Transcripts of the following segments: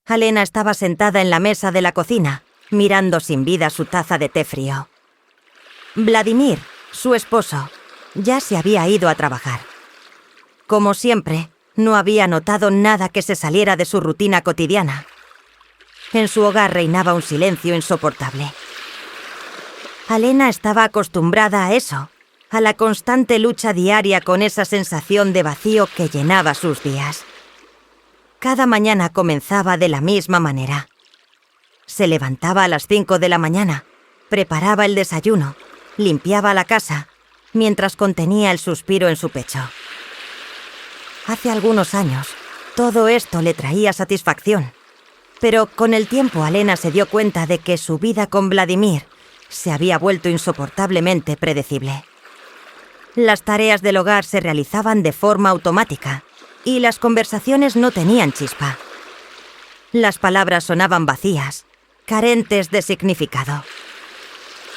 Alena estaba sentada en la mesa de la cocina, mirando sin vida su taza de té frío. Vladimir, su esposo, ya se había ido a trabajar. Como siempre, no había notado nada que se saliera de su rutina cotidiana. En su hogar reinaba un silencio insoportable. Alena estaba acostumbrada a eso, a la constante lucha diaria con esa sensación de vacío que llenaba sus días. Cada mañana comenzaba de la misma manera. Se levantaba a las 5 de la mañana, preparaba el desayuno, limpiaba la casa, mientras contenía el suspiro en su pecho. Hace algunos años, todo esto le traía satisfacción, pero con el tiempo Alena se dio cuenta de que su vida con Vladimir se había vuelto insoportablemente predecible. Las tareas del hogar se realizaban de forma automática y las conversaciones no tenían chispa. Las palabras sonaban vacías, carentes de significado.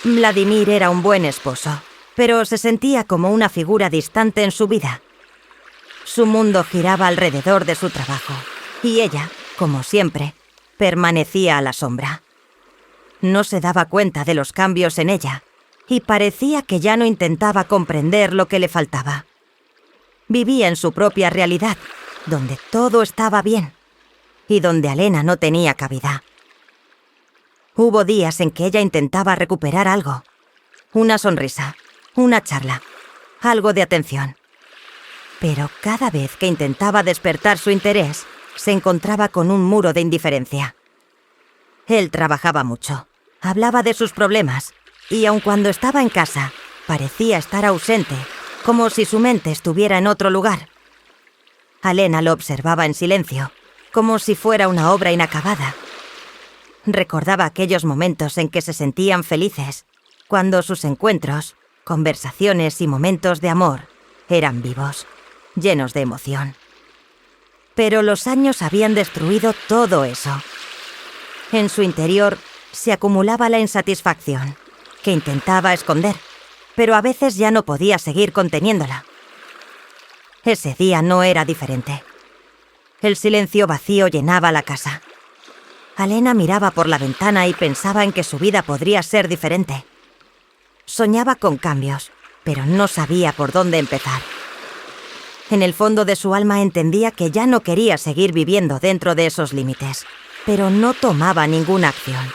Vladimir era un buen esposo, pero se sentía como una figura distante en su vida. Su mundo giraba alrededor de su trabajo, y ella, como siempre, permanecía a la sombra. No se daba cuenta de los cambios en ella, y parecía que ya no intentaba comprender lo que le faltaba. Vivía en su propia realidad, donde todo estaba bien, y donde Alena no tenía cabida. Hubo días en que ella intentaba recuperar algo. Una sonrisa, una charla, algo de atención. Pero cada vez que intentaba despertar su interés, se encontraba con un muro de indiferencia. Él trabajaba mucho, hablaba de sus problemas, y aun cuando estaba en casa, parecía estar ausente, como si su mente estuviera en otro lugar. Alena lo observaba en silencio, como si fuera una obra inacabada. Recordaba aquellos momentos en que se sentían felices, cuando sus encuentros, conversaciones y momentos de amor eran vivos, llenos de emoción. Pero los años habían destruido todo eso. En su interior se acumulaba la insatisfacción, que intentaba esconder, pero a veces ya no podía seguir conteniéndola. Ese día no era diferente. El silencio vacío llenaba la casa. Alena miraba por la ventana y pensaba en que su vida podría ser diferente. Soñaba con cambios, pero no sabía por dónde empezar. En el fondo de su alma entendía que ya no quería seguir viviendo dentro de esos límites, pero no tomaba ninguna acción.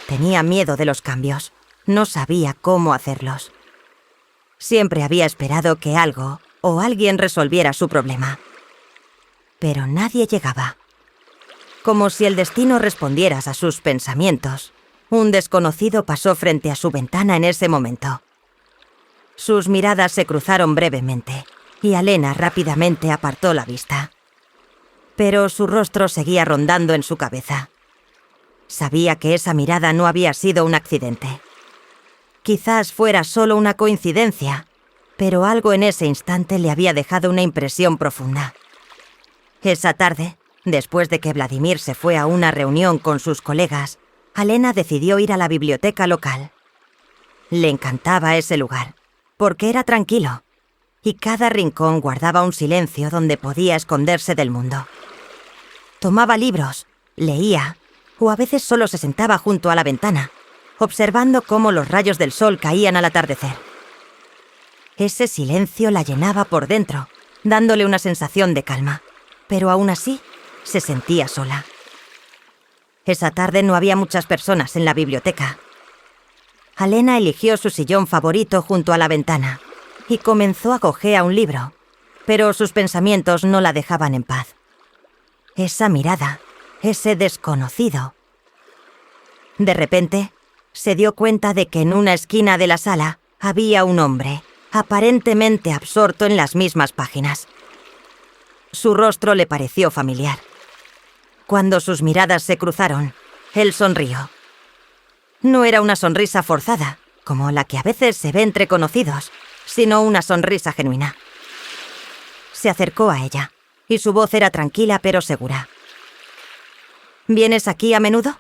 Tenía miedo de los cambios. No sabía cómo hacerlos. Siempre había esperado que algo o alguien resolviera su problema. Pero nadie llegaba. Como si el destino respondiera a sus pensamientos, un desconocido pasó frente a su ventana en ese momento. Sus miradas se cruzaron brevemente, y Alena rápidamente apartó la vista. Pero su rostro seguía rondando en su cabeza. Sabía que esa mirada no había sido un accidente. Quizás fuera solo una coincidencia, pero algo en ese instante le había dejado una impresión profunda. Esa tarde, después de que Vladimir se fue a una reunión con sus colegas, Alena decidió ir a la biblioteca local. Le encantaba ese lugar, porque era tranquilo, y cada rincón guardaba un silencio donde podía esconderse del mundo. Tomaba libros, leía, o a veces solo se sentaba junto a la ventana, observando cómo los rayos del sol caían al atardecer. Ese silencio la llenaba por dentro, dándole una sensación de calma, pero aún así se sentía sola. Esa tarde no había muchas personas en la biblioteca. Alena eligió su sillón favorito junto a la ventana y comenzó a hojear un libro, pero sus pensamientos no la dejaban en paz. Esa mirada, ese desconocido. De repente, se dio cuenta de que en una esquina de la sala había un hombre, aparentemente absorto en las mismas páginas. Su rostro le pareció familiar. Cuando sus miradas se cruzaron, él sonrió. No era una sonrisa forzada, como la que a veces se ve entre conocidos, sino una sonrisa genuina. Se acercó a ella, y su voz era tranquila pero segura. ¿Vienes aquí a menudo?,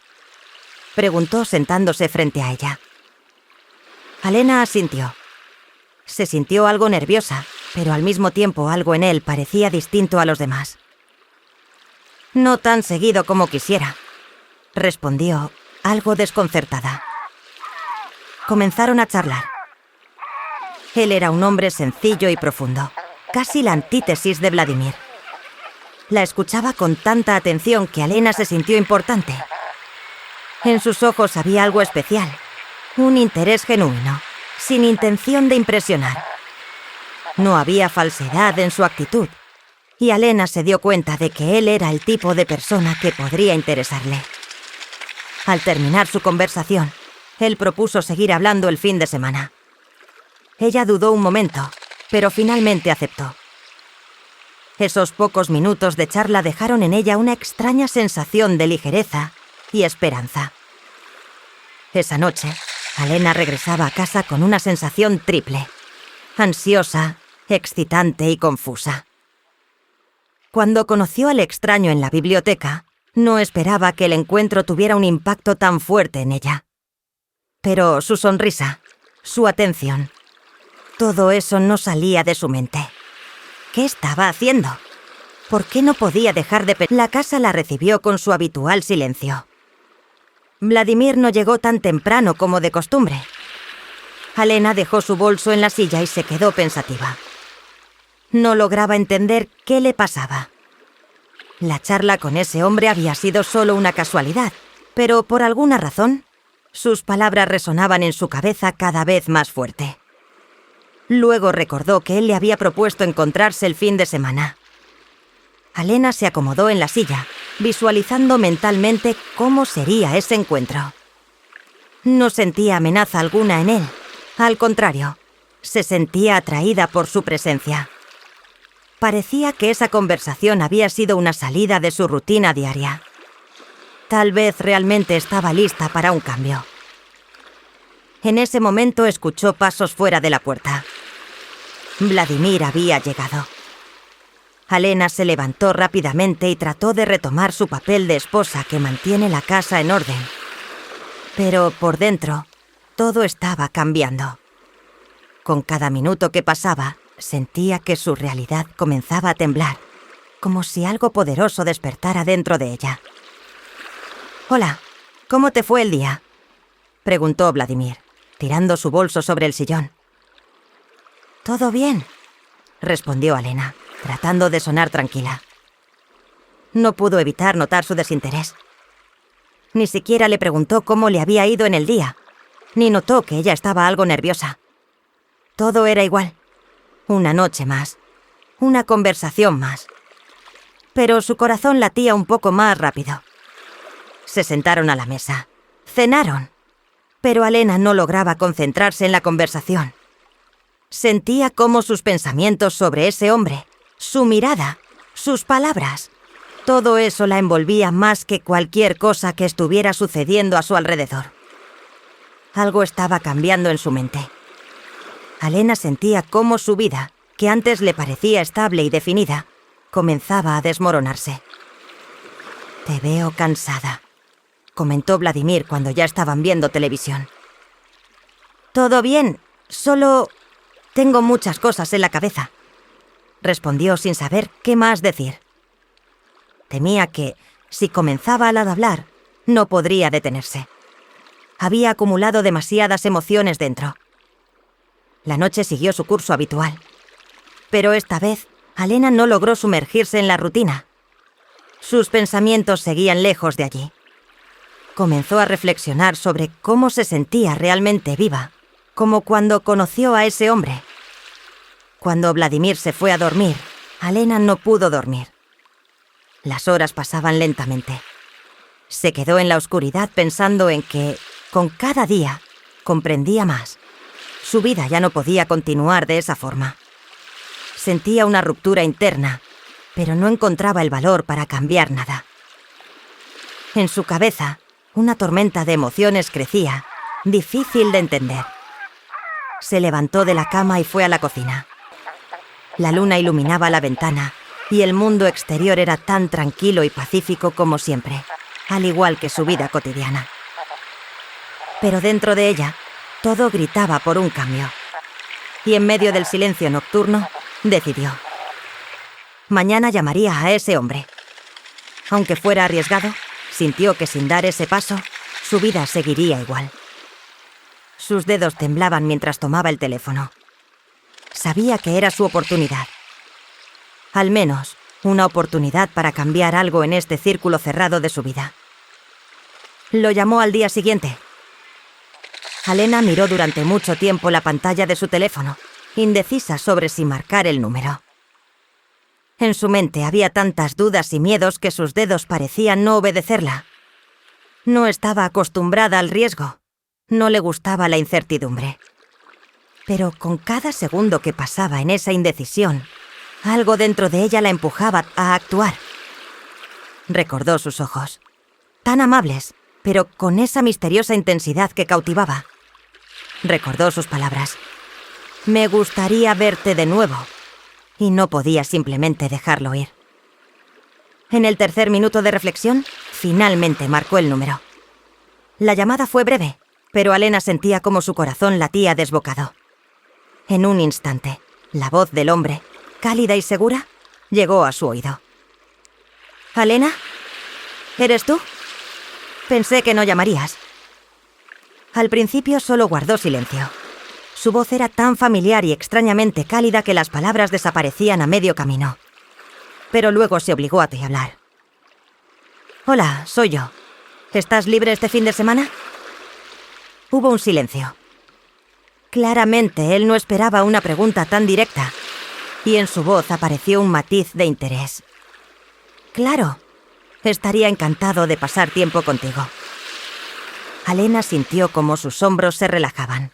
preguntó sentándose frente a ella. Alena asintió. Se sintió algo nerviosa, pero al mismo tiempo algo en él parecía distinto a los demás. No tan seguido como quisiera, respondió, algo desconcertada. Comenzaron a charlar. Él era un hombre sencillo y profundo, casi la antítesis de Vladimir. La escuchaba con tanta atención que Alena se sintió importante. En sus ojos había algo especial, un interés genuino, sin intención de impresionar. No había falsedad en su actitud, y Alena se dio cuenta de que él era el tipo de persona que podría interesarle. Al terminar su conversación, él propuso seguir hablando el fin de semana. Ella dudó un momento, pero finalmente aceptó. Esos pocos minutos de charla dejaron en ella una extraña sensación de ligereza y esperanza. Esa noche, Alena regresaba a casa con una sensación triple: ansiosa, excitante y confusa. Cuando conoció al extraño en la biblioteca, no esperaba que el encuentro tuviera un impacto tan fuerte en ella. Pero su sonrisa, su atención, todo eso no salía de su mente. ¿Qué estaba haciendo? ¿Por qué no podía dejar de pensar? La casa la recibió con su habitual silencio. Vladimir no llegó tan temprano como de costumbre. Alena dejó su bolso en la silla y se quedó pensativa. No lograba entender qué le pasaba. La charla con ese hombre había sido solo una casualidad, pero por alguna razón, sus palabras resonaban en su cabeza cada vez más fuerte. Luego recordó que él le había propuesto encontrarse el fin de semana. Alena se acomodó en la silla, visualizando mentalmente cómo sería ese encuentro. No sentía amenaza alguna en él. Al contrario, se sentía atraída por su presencia. Parecía que esa conversación había sido una salida de su rutina diaria. Tal vez realmente estaba lista para un cambio. En ese momento escuchó pasos fuera de la puerta. Vladimir había llegado. Alena se levantó rápidamente y trató de retomar su papel de esposa que mantiene la casa en orden. Pero por dentro, todo estaba cambiando. Con cada minuto que pasaba, sentía que su realidad comenzaba a temblar, como si algo poderoso despertara dentro de ella. «Hola, ¿cómo te fue el día?», preguntó Vladimir, tirando su bolso sobre el sillón. «Todo bien», respondió Alena, tratando de sonar tranquila. No pudo evitar notar su desinterés. Ni siquiera le preguntó cómo le había ido en el día, ni notó que ella estaba algo nerviosa. Todo era igual. Una noche más. Una conversación más. Pero su corazón latía un poco más rápido. Se sentaron a la mesa. Cenaron. Pero Alena no lograba concentrarse en la conversación. Sentía cómo sus pensamientos sobre ese hombre, su mirada, sus palabras, todo eso la envolvía más que cualquier cosa que estuviera sucediendo a su alrededor. Algo estaba cambiando en su mente. Alena sentía cómo su vida, que antes le parecía estable y definida, comenzaba a desmoronarse. «Te veo cansada», comentó Vladimir cuando ya estaban viendo televisión. «Todo bien, solo tengo muchas cosas en la cabeza», respondió sin saber qué más decir. Temía que, si comenzaba al hablar, no podría detenerse. Había acumulado demasiadas emociones dentro. La noche siguió su curso habitual. Pero esta vez, Alena no logró sumergirse en la rutina. Sus pensamientos seguían lejos de allí. Comenzó a reflexionar sobre cómo se sentía realmente viva, como cuando conoció a ese hombre. Cuando Vladimir se fue a dormir, Alena no pudo dormir. Las horas pasaban lentamente. Se quedó en la oscuridad pensando en que, con cada día, comprendía más. Su vida ya no podía continuar de esa forma. Sentía una ruptura interna, pero no encontraba el valor para cambiar nada. En su cabeza, una tormenta de emociones crecía, difícil de entender. Se levantó de la cama y fue a la cocina. La luna iluminaba la ventana y el mundo exterior era tan tranquilo y pacífico como siempre, al igual que su vida cotidiana. Pero dentro de ella, todo gritaba por un cambio. Y en medio del silencio nocturno, decidió. Mañana llamaría a ese hombre. Aunque fuera arriesgado, sintió que sin dar ese paso, su vida seguiría igual. Sus dedos temblaban mientras tomaba el teléfono. Sabía que era su oportunidad. Al menos, una oportunidad para cambiar algo en este círculo cerrado de su vida. Lo llamó al día siguiente. Alena miró durante mucho tiempo la pantalla de su teléfono, indecisa sobre si marcar el número. En su mente había tantas dudas y miedos que sus dedos parecían no obedecerla. No estaba acostumbrada al riesgo. No le gustaba la incertidumbre. Pero con cada segundo que pasaba en esa indecisión, algo dentro de ella la empujaba a actuar. Recordó sus ojos, tan amables, pero con esa misteriosa intensidad que cautivaba. Recordó sus palabras. Me gustaría verte de nuevo. Y no podía simplemente dejarlo ir. En el tercer minuto de reflexión, finalmente marcó el número. La llamada fue breve, pero Alena sentía como su corazón latía desbocado. En un instante, la voz del hombre, cálida y segura, llegó a su oído. ¿Alena? ¿Eres tú? Pensé que no llamarías. Al principio solo guardó silencio. Su voz era tan familiar y extrañamente cálida que las palabras desaparecían a medio camino. Pero luego se obligó a hablar. Hola, soy yo. ¿Estás libre este fin de semana? Hubo un silencio. Claramente él no esperaba una pregunta tan directa, y en su voz apareció un matiz de interés. Claro, estaría encantado de pasar tiempo contigo. Alena sintió como sus hombros se relajaban.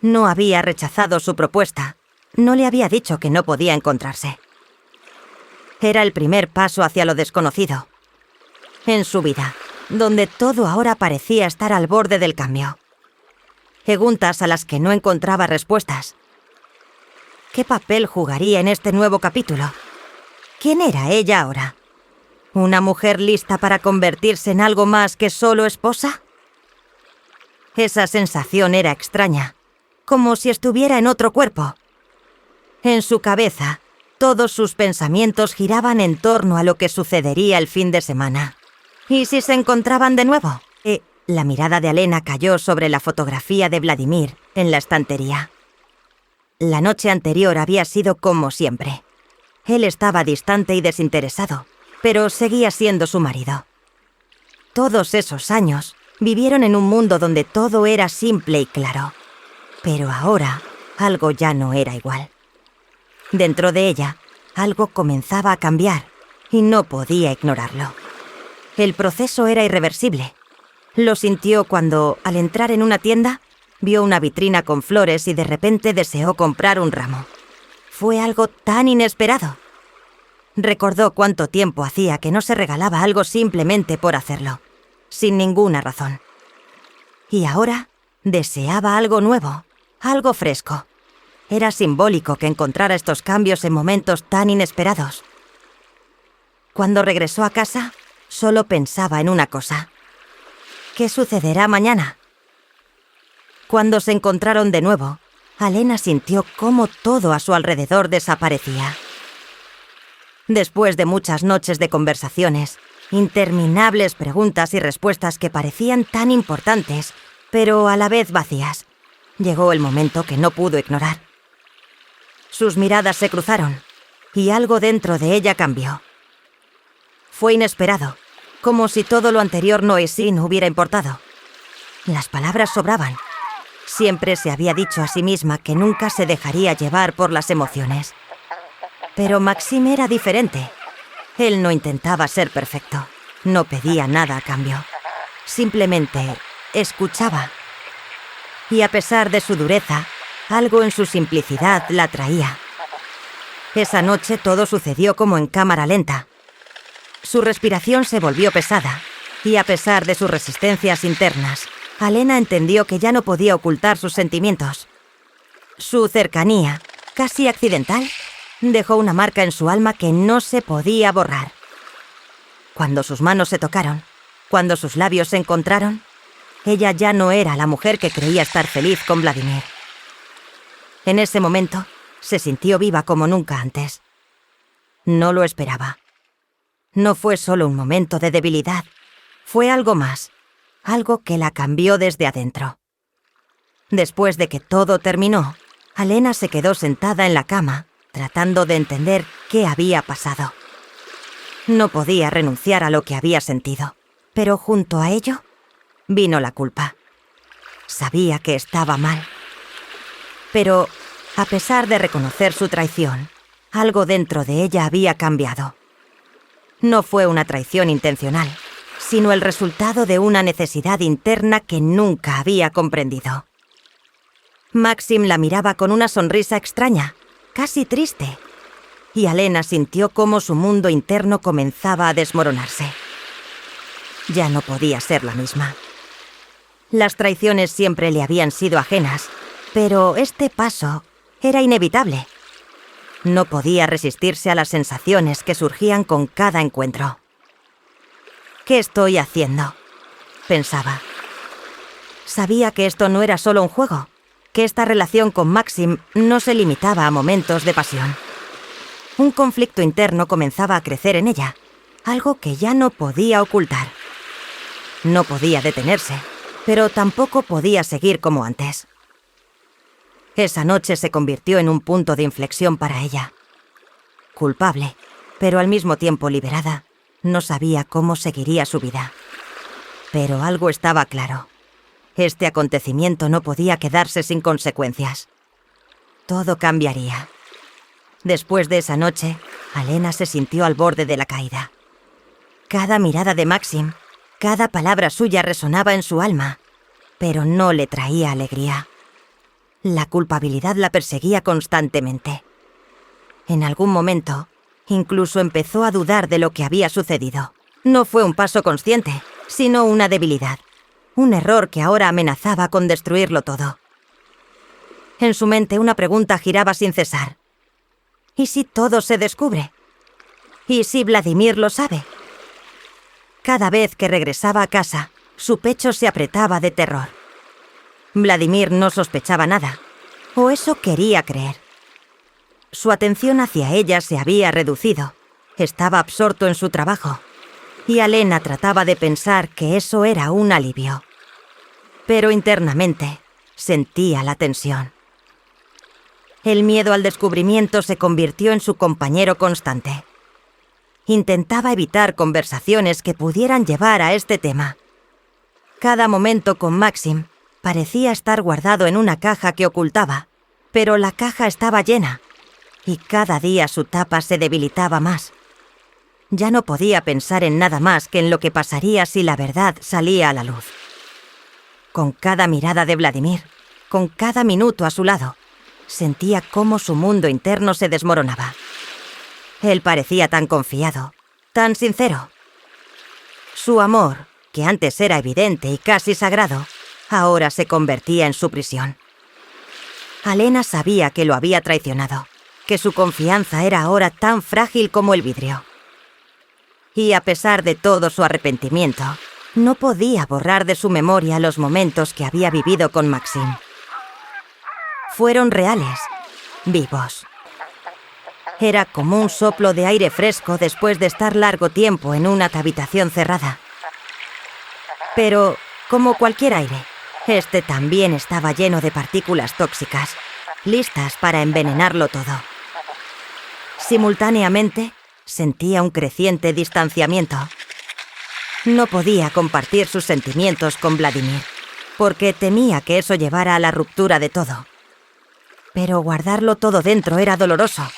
No había rechazado su propuesta. No le había dicho que no podía encontrarse. Era el primer paso hacia lo desconocido. En su vida, donde todo ahora parecía estar al borde del cambio. Preguntas a las que no encontraba respuestas. ¿Qué papel jugaría en este nuevo capítulo? ¿Quién era ella ahora? ¿Una mujer lista para convertirse en algo más que solo esposa? Esa sensación era extraña. Como si estuviera en otro cuerpo. En su cabeza, todos sus pensamientos giraban en torno a lo que sucedería el fin de semana. ¿Y si se encontraban de nuevo? La mirada de Alena cayó sobre la fotografía de Vladimir en la estantería. La noche anterior había sido como siempre. Él estaba distante y desinteresado, pero seguía siendo su marido. Todos esos años vivieron en un mundo donde todo era simple y claro. Pero ahora, algo ya no era igual. Dentro de ella, algo comenzaba a cambiar, y no podía ignorarlo. El proceso era irreversible. Lo sintió cuando, al entrar en una tienda, vio una vitrina con flores y de repente deseó comprar un ramo. Fue algo tan inesperado. Recordó cuánto tiempo hacía que no se regalaba algo simplemente por hacerlo, sin ninguna razón. Y ahora, deseaba algo nuevo. Algo fresco. Era simbólico que encontrara estos cambios en momentos tan inesperados. Cuando regresó a casa, solo pensaba en una cosa. ¿Qué sucederá mañana? Cuando se encontraron de nuevo, Alena sintió cómo todo a su alrededor desaparecía. Después de muchas noches de conversaciones, interminables preguntas y respuestas que parecían tan importantes, pero a la vez vacías, llegó el momento que no pudo ignorar. Sus miradas se cruzaron, y algo dentro de ella cambió. Fue inesperado, como si todo lo anterior no hubiera importado. Las palabras sobraban. Siempre se había dicho a sí misma que nunca se dejaría llevar por las emociones. Pero Maxime era diferente. Él no intentaba ser perfecto, no pedía nada a cambio. Simplemente escuchaba. Y a pesar de su dureza, algo en su simplicidad la atraía. Esa noche todo sucedió como en cámara lenta. Su respiración se volvió pesada, y a pesar de sus resistencias internas, Alena entendió que ya no podía ocultar sus sentimientos. Su cercanía, casi accidental, dejó una marca en su alma que no se podía borrar. Cuando sus manos se tocaron, cuando sus labios se encontraron, ella ya no era la mujer que creía estar feliz con Vladimir. En ese momento, se sintió viva como nunca antes. No lo esperaba. no fue solo un momento de debilidad. Fue algo más, algo que la cambió desde adentro. Después de que todo terminó, Alena se quedó sentada en la cama, tratando de entender qué había pasado. No podía renunciar a lo que había sentido, pero junto a ello vino la culpa. Sabía que estaba mal. Pero, a pesar de reconocer su traición, algo dentro de ella había cambiado. No fue una traición intencional, sino el resultado de una necesidad interna que nunca había comprendido. Maxim la miraba con una sonrisa extraña, casi triste, y Alena sintió cómo su mundo interno comenzaba a desmoronarse. Ya no podía ser la misma. Las traiciones siempre le habían sido ajenas, pero este paso era inevitable. No podía resistirse a las sensaciones que surgían con cada encuentro. ¿Qué estoy haciendo?, pensaba. Sabía que esto no era solo un juego, que esta relación con Maxim no se limitaba a momentos de pasión. Un conflicto interno comenzaba a crecer en ella, algo que ya no podía ocultar. No podía detenerse, pero tampoco podía seguir como antes. Esa noche se convirtió en un punto de inflexión para ella. Culpable, pero al mismo tiempo liberada, no sabía cómo seguiría su vida. Pero algo estaba claro. Este acontecimiento no podía quedarse sin consecuencias. Todo cambiaría. Después de esa noche, Alena se sintió al borde de la caída. Cada mirada de Maxim, cada palabra suya resonaba en su alma, pero no le traía alegría. La culpabilidad la perseguía constantemente. En algún momento, incluso empezó a dudar de lo que había sucedido. No fue un paso consciente, sino una debilidad. Un error que ahora amenazaba con destruirlo todo. En su mente una pregunta giraba sin cesar. ¿Y si todo se descubre? ¿Y si Vladimir lo sabe? Cada vez que regresaba a casa, su pecho se apretaba de terror. Vladimir no sospechaba nada, o eso quería creer. Su atención hacia ella se había reducido. Estaba absorto en su trabajo, y Alena trataba de pensar que eso era un alivio. Pero internamente sentía la tensión. El miedo al descubrimiento se convirtió en su compañero constante. Intentaba evitar conversaciones que pudieran llevar a este tema. Cada momento con Maxim parecía estar guardado en una caja que ocultaba, pero la caja estaba llena, y cada día su tapa se debilitaba más. Ya no podía pensar en nada más que en lo que pasaría si la verdad salía a la luz. Con cada mirada de Vladimir, con cada minuto a su lado, sentía cómo su mundo interno se desmoronaba. Él parecía tan confiado, tan sincero. Su amor, que antes era evidente y casi sagrado, ahora se convertía en su prisión. Alena sabía que lo había traicionado, que su confianza era ahora tan frágil como el vidrio. Y a pesar de todo su arrepentimiento, no podía borrar de su memoria los momentos que había vivido con Maxim. Fueron reales, vivos. Era como un soplo de aire fresco después de estar largo tiempo en una habitación cerrada. Pero, como cualquier aire, este también estaba lleno de partículas tóxicas, listas para envenenarlo todo. Simultáneamente, sentía un creciente distanciamiento. No podía compartir sus sentimientos con Vladimir, porque temía que eso llevara a la ruptura de todo. Pero guardarlo todo dentro era doloroso.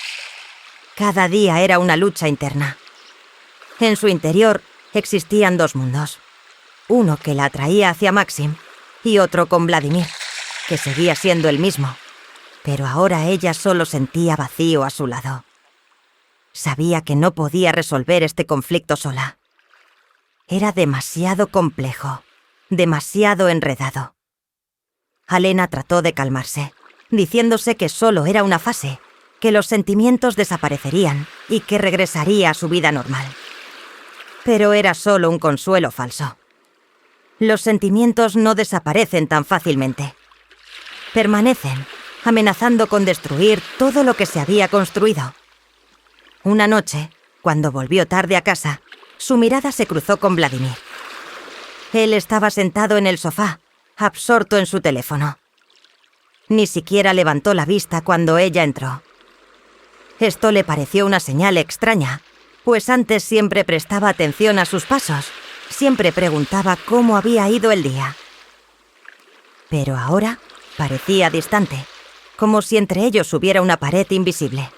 Cada día era una lucha interna. En su interior existían dos mundos. Uno que la atraía hacia Maxim y otro con Vladimir, que seguía siendo el mismo. Pero ahora ella solo sentía vacío a su lado. Sabía que no podía resolver este conflicto sola. Era demasiado complejo, demasiado enredado. Alena trató de calmarse, diciéndose que solo era una fase, que los sentimientos desaparecerían y que regresaría a su vida normal. Pero era solo un consuelo falso. Los sentimientos no desaparecen tan fácilmente. Permanecen, amenazando con destruir todo lo que se había construido. Una noche, cuando volvió tarde a casa, Su mirada se cruzó con Vladimir. Él estaba sentado en el sofá, absorto en su teléfono. Ni siquiera levantó la vista cuando ella entró. Esto le pareció una señal extraña, pues antes siempre prestaba atención a sus pasos, siempre preguntaba cómo había ido el día. Pero ahora parecía distante, como si entre ellos hubiera una pared invisible.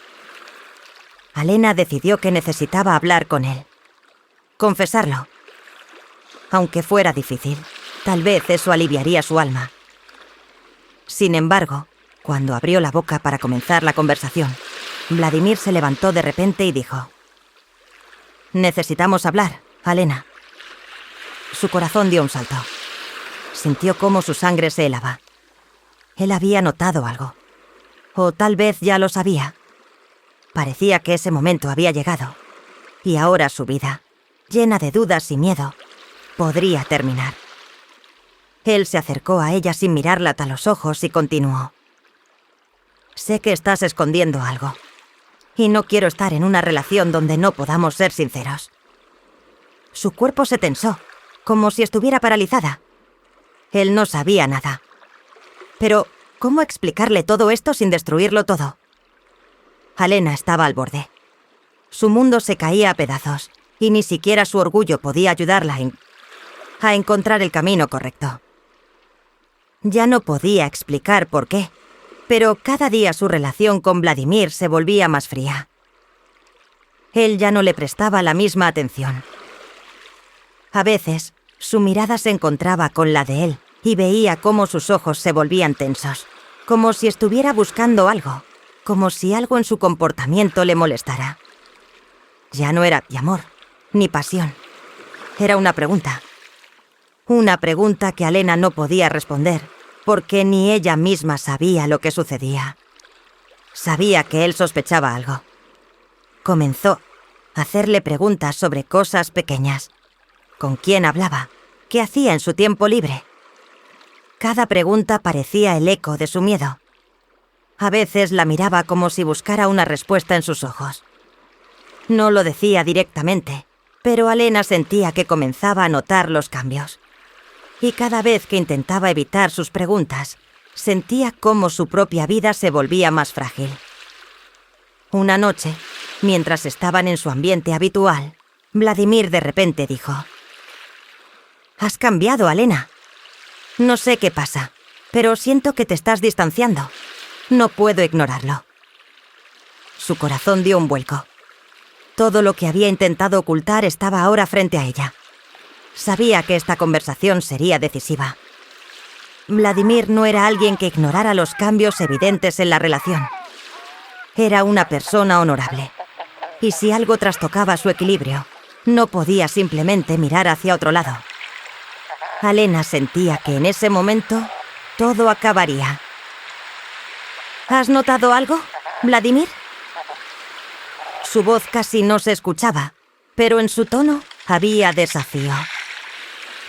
Alena decidió que necesitaba hablar con él. Confesarlo. Aunque fuera difícil, tal vez eso aliviaría su alma. Sin embargo, cuando abrió la boca para comenzar la conversación, Vladimir se levantó de repente y dijo: «Necesitamos hablar, Alena». Su corazón dio un salto. Sintió cómo su sangre se helaba. Él había notado algo. O tal vez ya lo sabía. Parecía que ese momento había llegado. Y ahora su vida, llena de dudas y miedo, podría terminar. Él se acercó a ella sin mirarla a los ojos y continuó: «Sé que estás escondiendo algo. Y no quiero estar en una relación donde no podamos ser sinceros». Su cuerpo se tensó, como si estuviera paralizada. Él no sabía nada. Pero, ¿cómo explicarle todo esto sin destruirlo todo? Alena estaba al borde. Su mundo se caía a pedazos, y ni siquiera su orgullo podía ayudarla a encontrar el camino correcto. Ya no podía explicar por qué, pero cada día su relación con Vladimir se volvía más fría. Él ya no le prestaba la misma atención. A veces, su mirada se encontraba con la de él y veía cómo sus ojos se volvían tensos, como si estuviera buscando algo, como si algo en su comportamiento le molestara. Ya no era ni amor, ni pasión. Era una pregunta. Una pregunta que Alena no podía responder, porque ni ella misma sabía lo que sucedía. Sabía que él sospechaba algo. Comenzó a hacerle preguntas sobre cosas pequeñas. ¿Con quién hablaba? ¿Qué hacía en su tiempo libre? Cada pregunta parecía el eco de su miedo. A veces la miraba como si buscara una respuesta en sus ojos. No lo decía directamente, pero Alena sentía que comenzaba a notar los cambios. Y cada vez que intentaba evitar sus preguntas, sentía cómo su propia vida se volvía más frágil. Una noche, mientras estaban en su ambiente habitual, Vladimir de repente dijo: «Has cambiado, Alena. No sé qué pasa, pero siento que te estás distanciando. No puedo ignorarlo». Su corazón dio un vuelco. Todo lo que había intentado ocultar estaba ahora frente a ella. Sabía que esta conversación sería decisiva. Vladimir no era alguien que ignorara los cambios evidentes en la relación. Era una persona honorable. Y si algo trastocaba su equilibrio, no podía simplemente mirar hacia otro lado. Alena sentía que en ese momento todo acabaría. ¿Has notado algo, Vladimir? Su voz casi no se escuchaba, pero en su tono había desafío.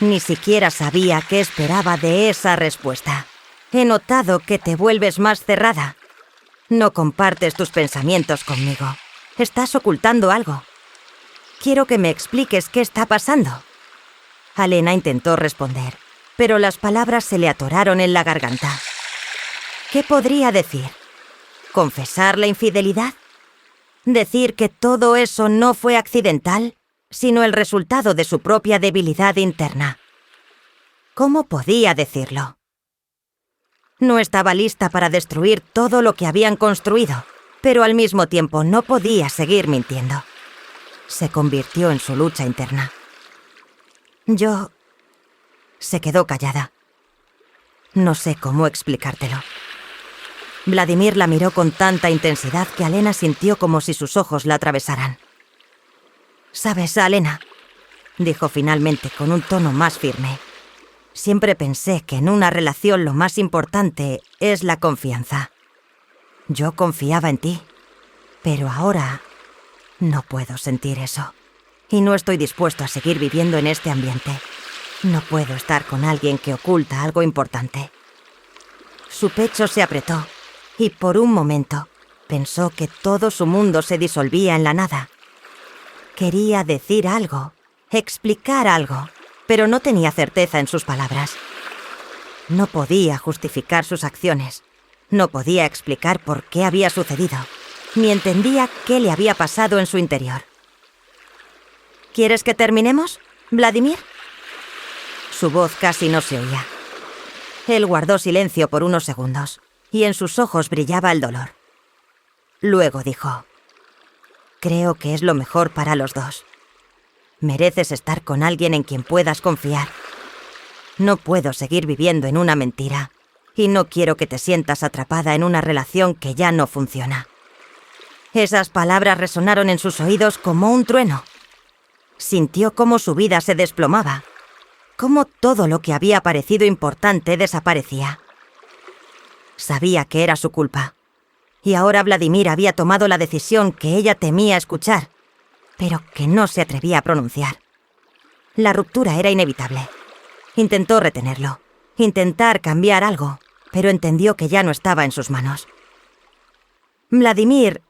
Ni siquiera sabía qué esperaba de esa respuesta. He notado que te vuelves más cerrada. No compartes tus pensamientos conmigo. Estás ocultando algo. Quiero que me expliques qué está pasando. Alena intentó responder, pero las palabras se le atoraron en la garganta. ¿Qué podría decir? ¿Confesar la infidelidad? ¿Decir que todo eso no fue accidental, sino el resultado de su propia debilidad interna? ¿Cómo podía decirlo? No estaba lista para destruir todo lo que habían construido, pero al mismo tiempo no podía seguir mintiendo. Se convirtió en su lucha interna. Se quedó callada. No sé cómo explicártelo. Vladimir la miró con tanta intensidad que Alena sintió como si sus ojos la atravesaran. «¿Sabes, Alena?», dijo finalmente con un tono más firme. «Siempre pensé que en una relación lo más importante es la confianza. Yo confiaba en ti, pero ahora no puedo sentir eso. Y no estoy dispuesto a seguir viviendo en este ambiente. No puedo estar con alguien que oculta algo importante». Su pecho se apretó y por un momento pensó que todo su mundo se disolvía en la nada. Quería decir algo, explicar algo, pero no tenía certeza en sus palabras. No podía justificar sus acciones. No podía explicar por qué había sucedido, ni entendía qué le había pasado en su interior. ¿Quieres que terminemos, Vladimir? Su voz casi no se oía. Él guardó silencio por unos segundos, y en sus ojos brillaba el dolor. Luego dijo: creo que es lo mejor para los dos. Mereces estar con alguien en quien puedas confiar. No puedo seguir viviendo en una mentira, y no quiero que te sientas atrapada en una relación que ya no funciona. Esas palabras resonaron en sus oídos como un trueno. Sintió cómo su vida se desplomaba, cómo todo lo que había parecido importante desaparecía. Sabía que era su culpa, y ahora Vladimir había tomado la decisión que ella temía escuchar, pero que no se atrevía a pronunciar. La ruptura era inevitable. Intentó retenerlo, intentar cambiar algo, pero entendió que ya no estaba en sus manos. Vladimir,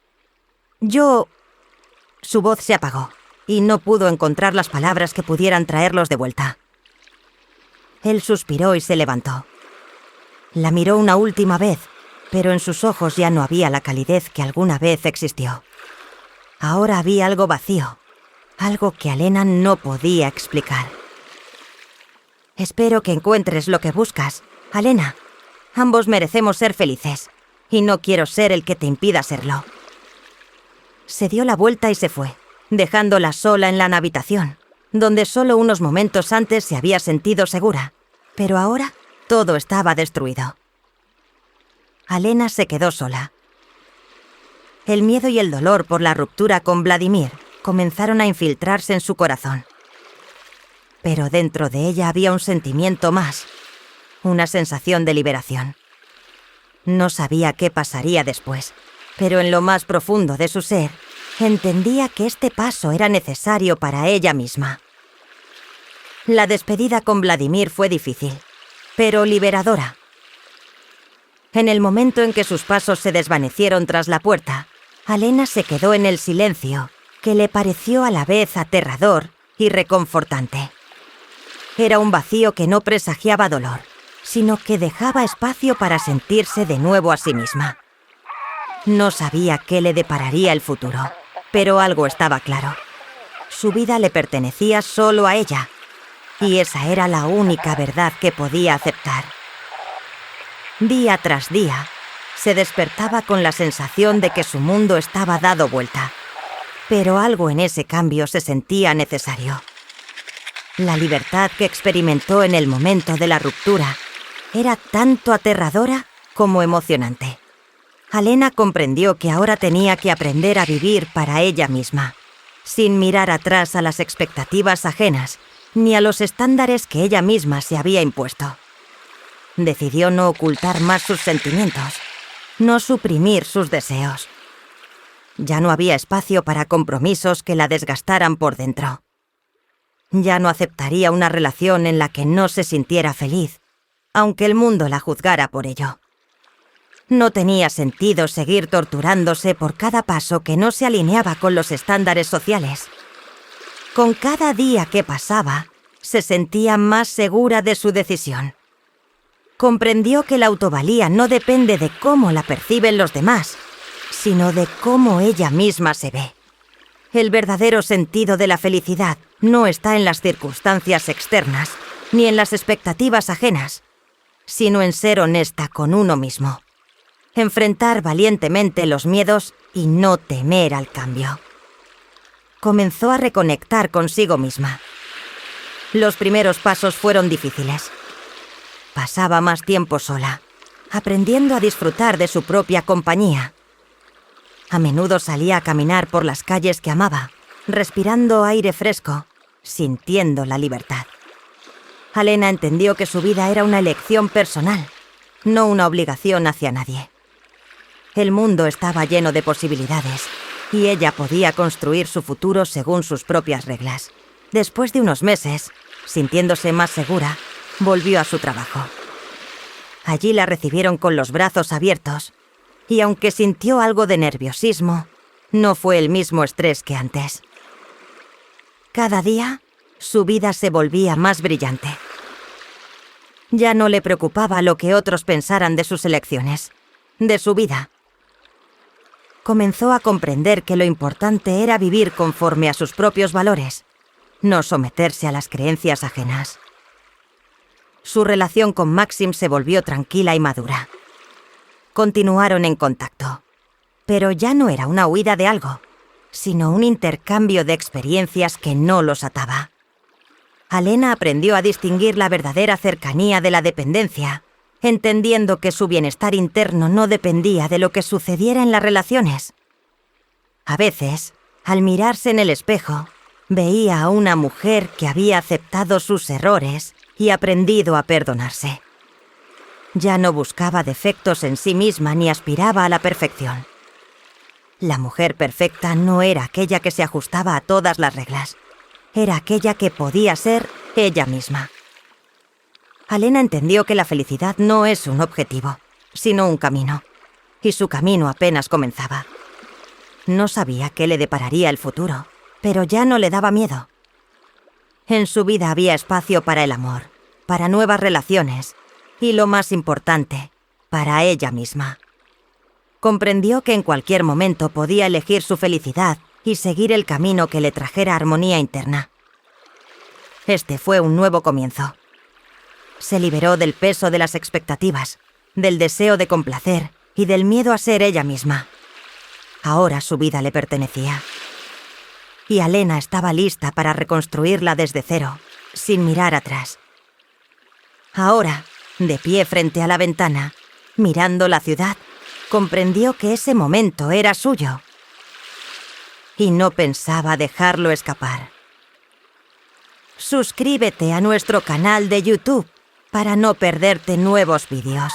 Su voz se apagó, y no pudo encontrar las palabras que pudieran traerlos de vuelta. Él suspiró y se levantó. La miró una última vez, pero en sus ojos ya no había la calidez que alguna vez existió. Ahora había algo vacío, algo que Alena no podía explicar. Espero que encuentres lo que buscas, Alena. Ambos merecemos ser felices, y no quiero ser el que te impida serlo. Se dio la vuelta y se fue, dejándola sola en la habitación, donde solo unos momentos antes se había sentido segura, pero ahora todo estaba destruido. Alena se quedó sola. El miedo y el dolor por la ruptura con Vladimir comenzaron a infiltrarse en su corazón. Pero dentro de ella había un sentimiento más, una sensación de liberación. No sabía qué pasaría después, pero en lo más profundo de su ser, entendía que este paso era necesario para ella misma. La despedida con Vladimir fue difícil, pero liberadora. En el momento en que sus pasos se desvanecieron tras la puerta, Alena se quedó en el silencio, que le pareció a la vez aterrador y reconfortante. Era un vacío que no presagiaba dolor, sino que dejaba espacio para sentirse de nuevo a sí misma. No sabía qué le depararía el futuro, pero algo estaba claro. Su vida le pertenecía solo a ella, y esa era la única verdad que podía aceptar. Día tras día, se despertaba con la sensación de que su mundo estaba dado vuelta, pero algo en ese cambio se sentía necesario. La libertad que experimentó en el momento de la ruptura era tanto aterradora como emocionante. Alena comprendió que ahora tenía que aprender a vivir para ella misma, sin mirar atrás a las expectativas ajenas ni a los estándares que ella misma se había impuesto. Decidió no ocultar más sus sentimientos, no suprimir sus deseos. Ya no había espacio para compromisos que la desgastaran por dentro. Ya no aceptaría una relación en la que no se sintiera feliz, aunque el mundo la juzgara por ello. No tenía sentido seguir torturándose por cada paso que no se alineaba con los estándares sociales. Con cada día que pasaba, se sentía más segura de su decisión. Comprendió que la autovalía no depende de cómo la perciben los demás, sino de cómo ella misma se ve. El verdadero sentido de la felicidad no está en las circunstancias externas, ni en las expectativas ajenas, sino en ser honesta con uno mismo. Enfrentar valientemente los miedos y no temer al cambio. Comenzó a reconectar consigo misma. Los primeros pasos fueron difíciles. Pasaba más tiempo sola, aprendiendo a disfrutar de su propia compañía. A menudo salía a caminar por las calles que amaba, respirando aire fresco, sintiendo la libertad. Alena entendió que su vida era una elección personal, no una obligación hacia nadie. El mundo estaba lleno de posibilidades, y ella podía construir su futuro según sus propias reglas. Después de unos meses, sintiéndose más segura, volvió a su trabajo. Allí la recibieron con los brazos abiertos, y aunque sintió algo de nerviosismo, no fue el mismo estrés que antes. Cada día su vida se volvía más brillante. Ya no le preocupaba lo que otros pensaran de sus elecciones, de su vida. Comenzó a comprender que lo importante era vivir conforme a sus propios valores, no someterse a las creencias ajenas. Su relación con Maxim se volvió tranquila y madura. Continuaron en contacto, pero ya no era una huida de algo, sino un intercambio de experiencias que no los ataba. Alena aprendió a distinguir la verdadera cercanía de la dependencia, entendiendo que su bienestar interno no dependía de lo que sucediera en las relaciones. A veces, al mirarse en el espejo, veía a una mujer que había aceptado sus errores y aprendido a perdonarse. Ya no buscaba defectos en sí misma ni aspiraba a la perfección. La mujer perfecta no era aquella que se ajustaba a todas las reglas. Era aquella que podía ser ella misma. Alena entendió que la felicidad no es un objetivo, sino un camino, y su camino apenas comenzaba. No sabía qué le depararía el futuro, pero ya no le daba miedo. En su vida había espacio para el amor, para nuevas relaciones, y lo más importante, para ella misma. Comprendió que en cualquier momento podía elegir su felicidad y seguir el camino que le trajera armonía interna. Este fue un nuevo comienzo. Se liberó del peso de las expectativas, del deseo de complacer y del miedo a ser ella misma. Ahora su vida le pertenecía. Y Alena estaba lista para reconstruirla desde cero, sin mirar atrás. Ahora, de pie frente a la ventana, mirando la ciudad, comprendió que ese momento era suyo. Y no pensaba dejarlo escapar. Suscríbete a nuestro canal de YouTube para no perderte nuevos vídeos.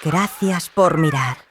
Gracias por mirar.